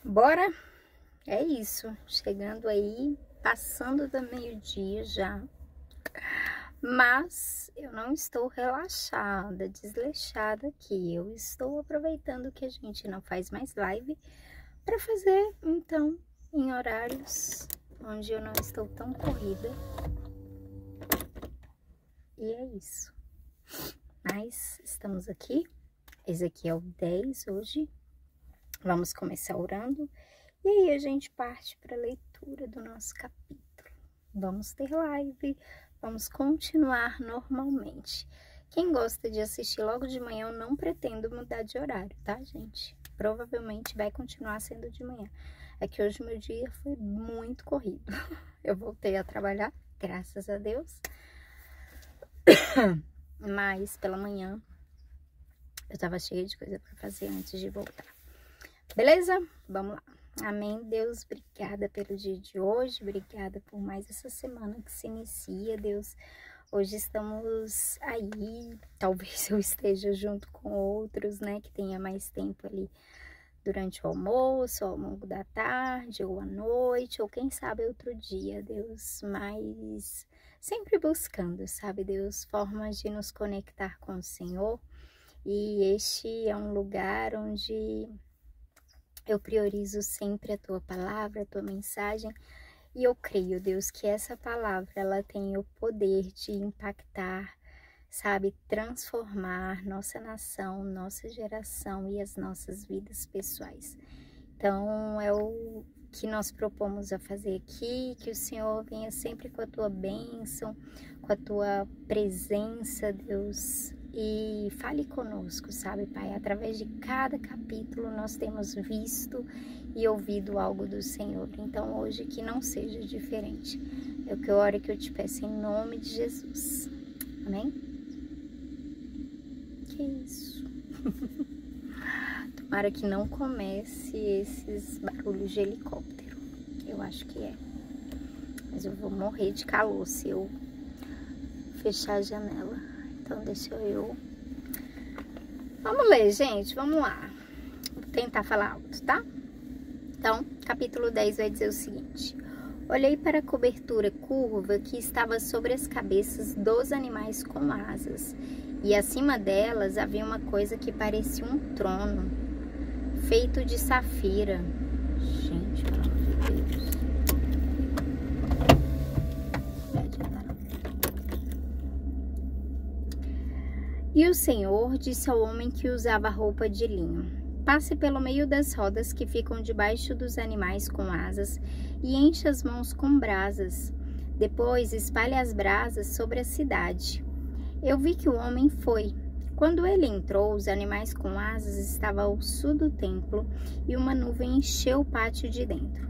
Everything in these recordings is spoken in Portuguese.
Bora? É isso, chegando aí, passando do meio-dia já. Mas eu não estou relaxada, desleixada aqui. Eu estou aproveitando que a gente não faz mais live para fazer, então, em horários onde eu não estou tão corrida. E é isso. Mas estamos aqui. Esse aqui é o 10 hoje. Vamos começar orando. E aí a gente parte para a leitura do nosso capítulo. Vamos ter live, vamos continuar normalmente. Quem gosta de assistir logo de manhã, eu não pretendo mudar de horário, tá, gente? Provavelmente vai continuar sendo de manhã. É que hoje meu dia foi muito corrido. Eu voltei a trabalhar, graças a Deus. Mas pela manhã eu tava cheia de coisa para fazer antes de voltar. Beleza? Vamos lá. Amém, Deus, obrigada pelo dia de hoje, obrigada por mais essa semana que se inicia, Deus. Hoje estamos aí, talvez eu esteja junto com outros, né, que tenha mais tempo ali durante o almoço, ao longo da tarde, ou à noite, ou quem sabe outro dia, Deus, mas sempre buscando, sabe, Deus, formas de nos conectar com o Senhor, e este é um lugar onde eu priorizo sempre a tua palavra, a tua mensagem, e eu creio, Deus, que essa palavra, ela tem o poder de impactar, sabe, transformar nossa nação, nossa geração e as nossas vidas pessoais. Então, é o que nós propomos a fazer aqui, que o Senhor venha sempre com a tua bênção, com a tua presença, Deus, e fale conosco, sabe, Pai? Através de cada capítulo nós temos visto e ouvido algo do Senhor. Então hoje que não seja diferente. É o que eu oro e que eu te peço em nome de Jesus. Amém? Que isso? Tomara que não comece esses barulhos de helicóptero. Eu acho que é. Mas eu vou morrer de calor se eu fechar a janela. Então, deixa eu... Vamos ler, gente. Vamos lá. Vou tentar falar alto, tá? Então, capítulo 10 vai dizer o seguinte. Olhei para a cobertura curva que estava sobre as cabeças dos animais com asas. E acima delas havia uma coisa que parecia um trono, feito de safira. Gente, pelo amor de Deus. E o Senhor disse ao homem que usava roupa de linho: passe pelo meio das rodas que ficam debaixo dos animais com asas e encha as mãos com brasas. Depois espalhe as brasas sobre a cidade. Eu vi que o homem foi. Quando ele entrou, os animais com asas estavam ao sul do templo e uma nuvem encheu o pátio de dentro.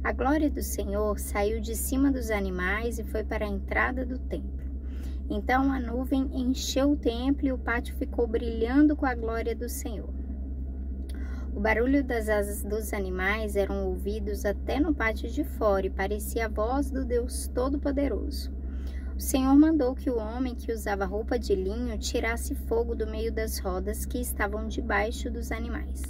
A glória do Senhor saiu de cima dos animais e foi para a entrada do templo. Então a nuvem encheu o templo e o pátio ficou brilhando com a glória do Senhor. O barulho das asas dos animais eram ouvidos até no pátio de fora e parecia a voz do Deus Todo-Poderoso. O Senhor mandou que o homem que usava roupa de linho tirasse fogo do meio das rodas que estavam debaixo dos animais.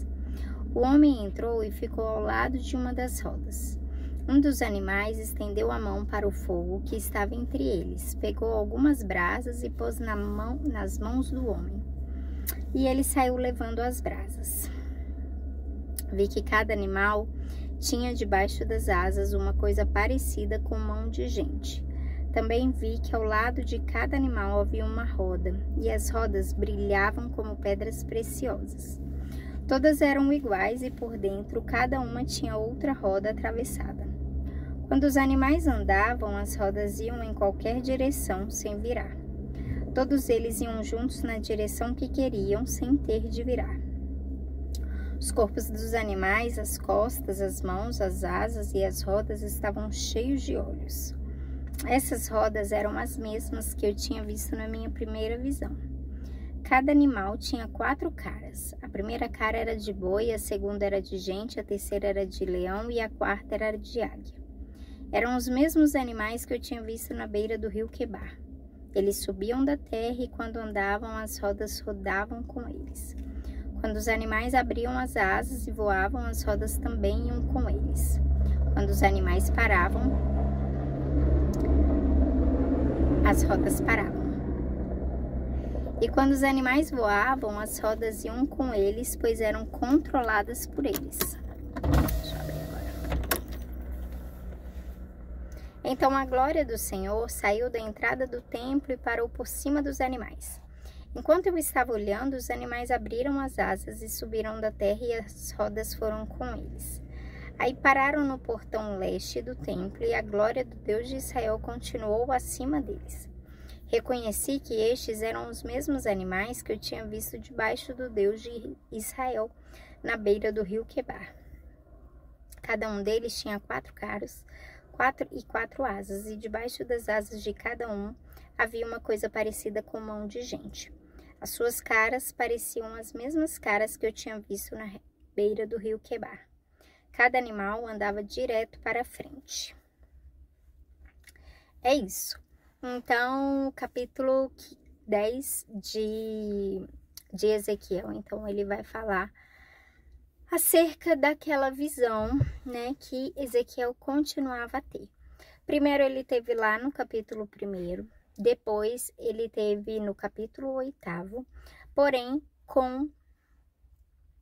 O homem entrou e ficou ao lado de uma das rodas. Um dos animais estendeu a mão para o fogo que estava entre eles, pegou algumas brasas e pôs nas mãos do homem. E ele saiu levando as brasas. Vi que cada animal tinha debaixo das asas uma coisa parecida com mão de gente. Também vi que ao lado de cada animal havia uma roda, e as rodas brilhavam como pedras preciosas. Todas eram iguais e por dentro cada uma tinha outra roda atravessada. Quando os animais andavam, as rodas iam em qualquer direção, sem virar. Todos eles iam juntos na direção que queriam, sem ter de virar. Os corpos dos animais, as costas, as mãos, as asas e as rodas estavam cheios de olhos. Essas rodas eram as mesmas que eu tinha visto na minha primeira visão. Cada animal tinha 4 caras. A primeira cara era de boi, a segunda era de gente, a terceira era de leão e a quarta era de águia. Eram os mesmos animais que eu tinha visto na beira do rio Quebar. Eles subiam da terra e quando andavam, as rodas rodavam com eles. Quando os animais abriam as asas e voavam, as rodas também iam com eles. Quando os animais paravam, as rodas paravam. E quando os animais voavam, as rodas iam com eles, pois eram controladas por eles. Deixa eu abrir agora. Então a glória do Senhor saiu da entrada do templo e parou por cima dos animais. Enquanto eu estava olhando, os animais abriram as asas e subiram da terra e as rodas foram com eles. Aí pararam no portão leste do templo e a glória do Deus de Israel continuou acima deles. Reconheci que estes eram os mesmos animais que eu tinha visto debaixo do Deus de Israel, na beira do rio Quebar. Cada um deles tinha 4 caras, 4 asas, e debaixo das asas de cada um havia uma coisa parecida com mão de gente. As suas caras pareciam as mesmas caras que eu tinha visto na beira do rio Quebar. Cada animal andava direto para frente. É isso. Então, capítulo 10 de Ezequiel. Então, ele vai falar acerca daquela visão, né, que Ezequiel continuava a ter. Primeiro, ele teve lá no capítulo 1º. Depois, ele teve no capítulo 8º. Porém, com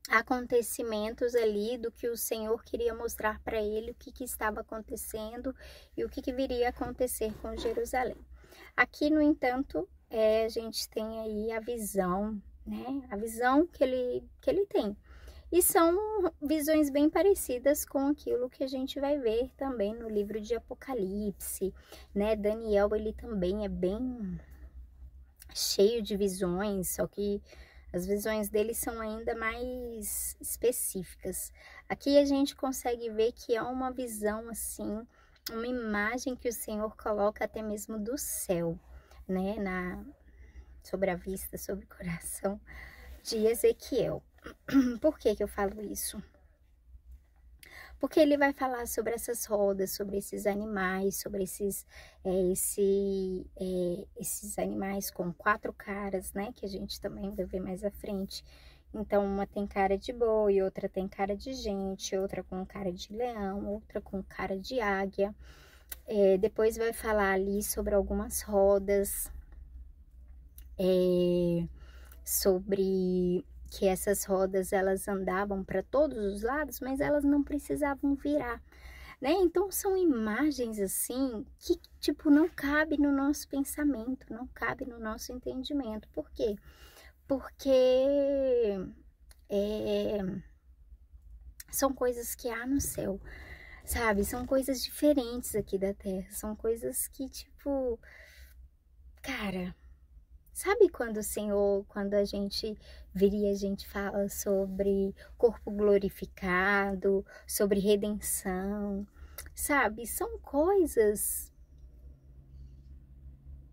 acontecimentos ali do que o Senhor queria mostrar para ele, o que estava acontecendo e o que viria a acontecer com Jerusalém. Aqui, no entanto, a gente tem aí a visão, né? A visão que ele tem. E são visões bem parecidas com aquilo que a gente vai ver também no livro de Apocalipse, né? Daniel, ele também é bem cheio de visões, só que as visões dele são ainda mais específicas. Aqui a gente consegue ver que é uma visão assim, uma imagem que o Senhor coloca até mesmo do céu, né? Sobre a vista, sobre o coração de Ezequiel. Por que eu falo isso? Porque ele vai falar sobre essas rodas, sobre esses animais, sobre esses animais com 4 caras, né? Que a gente também vai ver mais à frente. Então, uma tem cara de boi, outra tem cara de gente, outra com cara de leão, outra com cara de águia. Depois vai falar ali sobre algumas rodas, sobre que essas rodas elas andavam para todos os lados, mas elas não precisavam virar, né? Então são imagens assim que tipo não cabe no nosso pensamento, não cabe no nosso entendimento. Por quê? Porque são coisas que há no céu, sabe? São coisas diferentes aqui da terra, são coisas que tipo, cara, sabe quando o Senhor, quando a gente viria, a gente fala sobre corpo glorificado, sobre redenção, sabe? São coisas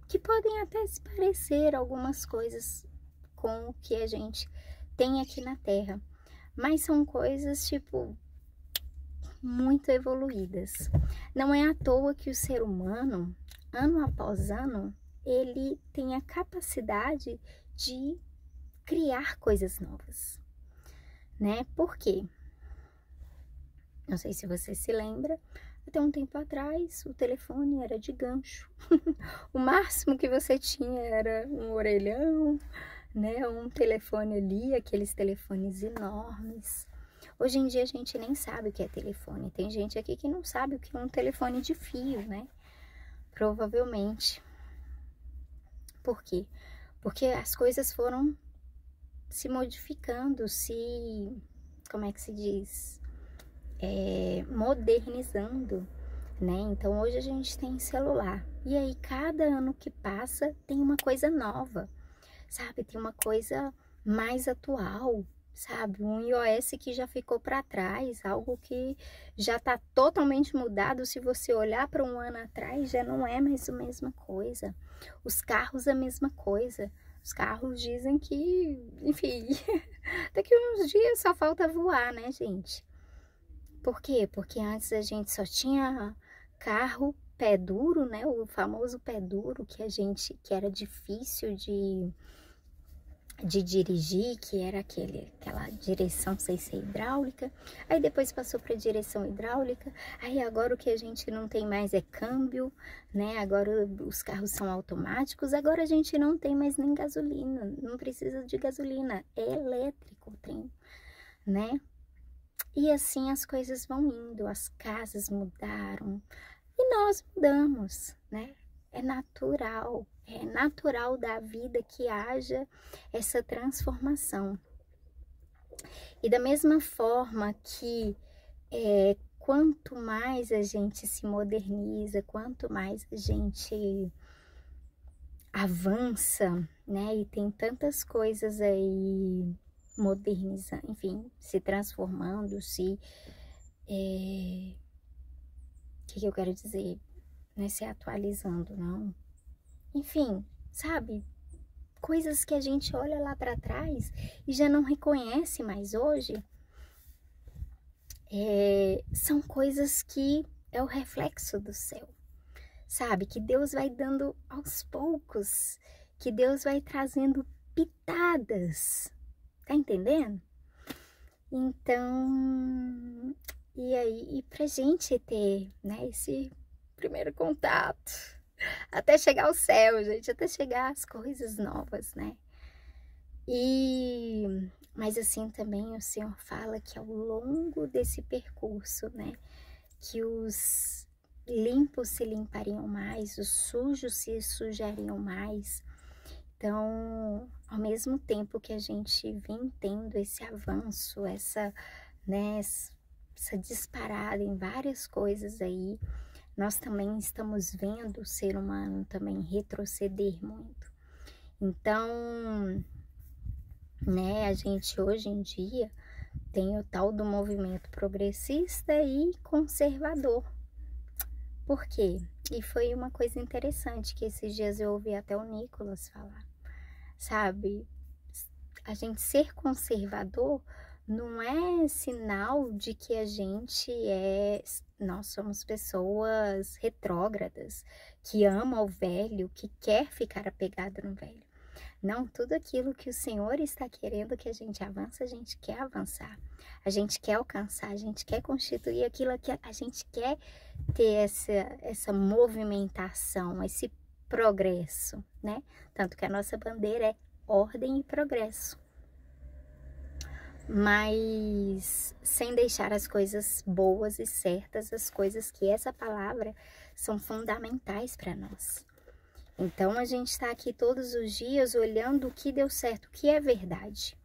que podem até se parecer algumas coisas com o que a gente tem aqui na Terra, mas são coisas, tipo, muito evoluídas. Não é à toa que o ser humano, ano após ano, ele tem a capacidade de criar coisas novas, né? Por quê? Não sei se você se lembra, até um tempo atrás o telefone era de gancho. O máximo que você tinha era um orelhão, né? Um telefone ali, aqueles telefones enormes. Hoje em dia a gente nem sabe o que é telefone. Tem gente aqui que não sabe o que é um telefone de fio, né? Provavelmente. Por quê? Porque as coisas foram se modificando, como é que se diz? Modernizando, né? Então hoje a gente tem celular. E aí cada ano que passa tem uma coisa nova, sabe? Tem uma coisa mais atual, sabe? Um iOS que já ficou para trás, algo que já está totalmente mudado. Se você olhar para um ano atrás, já não é mais a mesma coisa. Os carros, a mesma coisa. Os carros dizem que, enfim, daqui uns dias só falta voar, né, gente? Por quê? Porque antes a gente só tinha carro pé duro, né? O famoso pé duro que era difícil de dirigir, que era aquela direção sem ser hidráulica, aí depois passou para direção hidráulica, aí agora o que a gente não tem mais é câmbio, né? Agora os carros são automáticos, agora a gente não tem mais nem gasolina, não precisa de gasolina, é elétrico o trem, né? E assim as coisas vão indo, as casas mudaram e nós mudamos, né? É natural da vida que haja essa transformação. E da mesma forma que quanto mais a gente se moderniza, quanto mais a gente avança, né? E tem tantas coisas aí modernizando, enfim, se transformando, o que eu quero dizer? Não é se atualizando, não. Enfim, sabe? Coisas que a gente olha lá para trás e já não reconhece mais hoje, são coisas que é o reflexo do céu, sabe? Que Deus vai dando aos poucos, que Deus vai trazendo pitadas, tá entendendo? Então, e pra gente ter, né, esse primeiro contato, até chegar ao céu, gente, até chegar às coisas novas, né? Mas assim também o Senhor fala que ao longo desse percurso, né, que os limpos se limpariam mais, os sujos se sujariam mais. Então, ao mesmo tempo que a gente vem tendo esse avanço, essa disparada em várias coisas aí, nós também estamos vendo o ser humano também retroceder muito. Então, né, a gente hoje em dia tem o tal do movimento progressista e conservador. Por quê? E foi uma coisa interessante que esses dias eu ouvi até o Nicolas falar, sabe? A gente ser conservador não é sinal de que nós somos pessoas retrógradas, que ama o velho, que quer ficar apegado no velho. Não, tudo aquilo que o Senhor está querendo que a gente avance, a gente quer avançar. A gente quer alcançar, a gente quer constituir aquilo que a gente quer ter essa movimentação, esse progresso, né? Tanto que a nossa bandeira é ordem e progresso. Mas sem deixar as coisas boas e certas, as coisas que essa palavra são fundamentais para nós. Então, a gente está aqui todos os dias olhando o que deu certo, o que é verdade,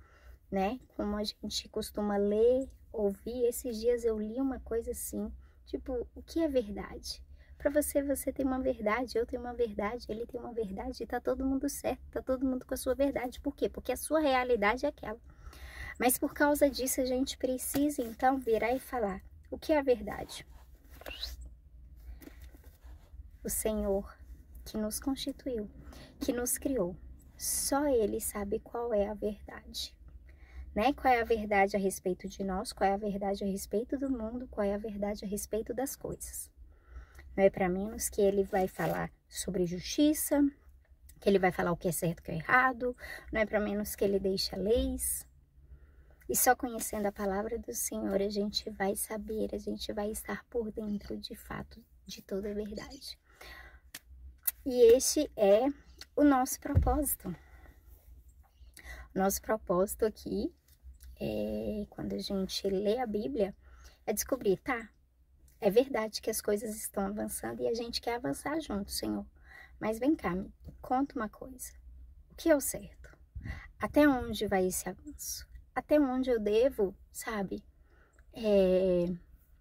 né? Como a gente costuma ler, ouvir. Esses dias eu li uma coisa assim, tipo, o que é verdade? Para você tem uma verdade, eu tenho uma verdade, ele tem uma verdade, e tá todo mundo certo, tá todo mundo com a sua verdade. Por quê? Porque a sua realidade é aquela. Mas por causa disso, a gente precisa, então, virar e falar, o que é a verdade? O Senhor que nos constituiu, que nos criou, só Ele sabe qual é a verdade, né? Qual é a verdade a respeito de nós, qual é a verdade a respeito do mundo, qual é a verdade a respeito das coisas. Não é para menos que Ele vai falar sobre justiça, que Ele vai falar o que é certo e o que é errado, não é para menos que Ele deixa leis. E só conhecendo a palavra do Senhor a gente vai saber, a gente vai estar por dentro de fato de toda a verdade. E este é o nosso propósito. Nosso propósito aqui, quando a gente lê a Bíblia, é descobrir, tá? É verdade que as coisas estão avançando e a gente quer avançar junto, Senhor. Mas vem cá, me conta uma coisa. O que é o certo? Até onde vai esse avanço? Até onde eu devo, sabe,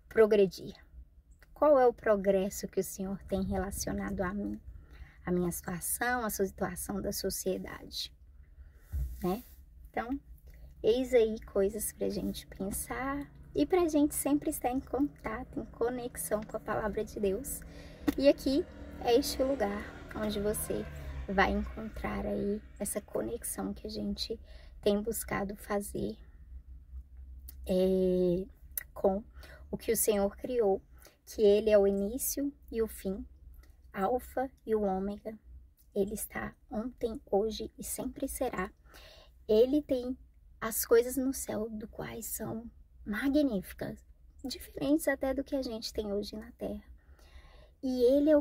progredir? Qual é o progresso que o Senhor tem relacionado a mim? A minha situação, a situação da sociedade, né? Então, eis aí coisas pra gente pensar e pra gente sempre estar em contato, em conexão com a palavra de Deus. E aqui é este lugar onde você vai encontrar aí essa conexão que a gente tem buscado fazer com o que o Senhor criou, que Ele é o início e o fim, Alfa e o Ômega. Ele está ontem, hoje e sempre será. Ele tem as coisas no céu do quais são magníficas, diferentes até do que a gente tem hoje na Terra. E ele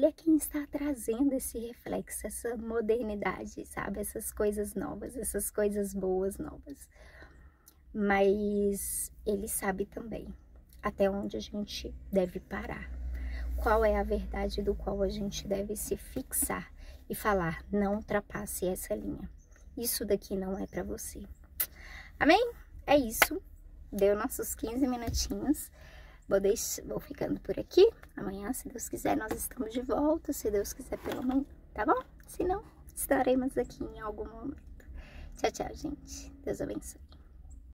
é quem está trazendo esse reflexo, essa modernidade, sabe? Essas coisas novas, essas coisas boas novas. Mas ele sabe também até onde a gente deve parar. Qual é a verdade do qual a gente deve se fixar e falar, não ultrapasse essa linha. Isso daqui não é para você. Amém? É isso. Deu nossos 15 minutinhos. Vou ficando por aqui. Amanhã, se Deus quiser, nós estamos de volta. Se Deus quiser, pelo menos, tá bom? Se não, estaremos aqui em algum momento. Tchau, tchau, gente. Deus abençoe.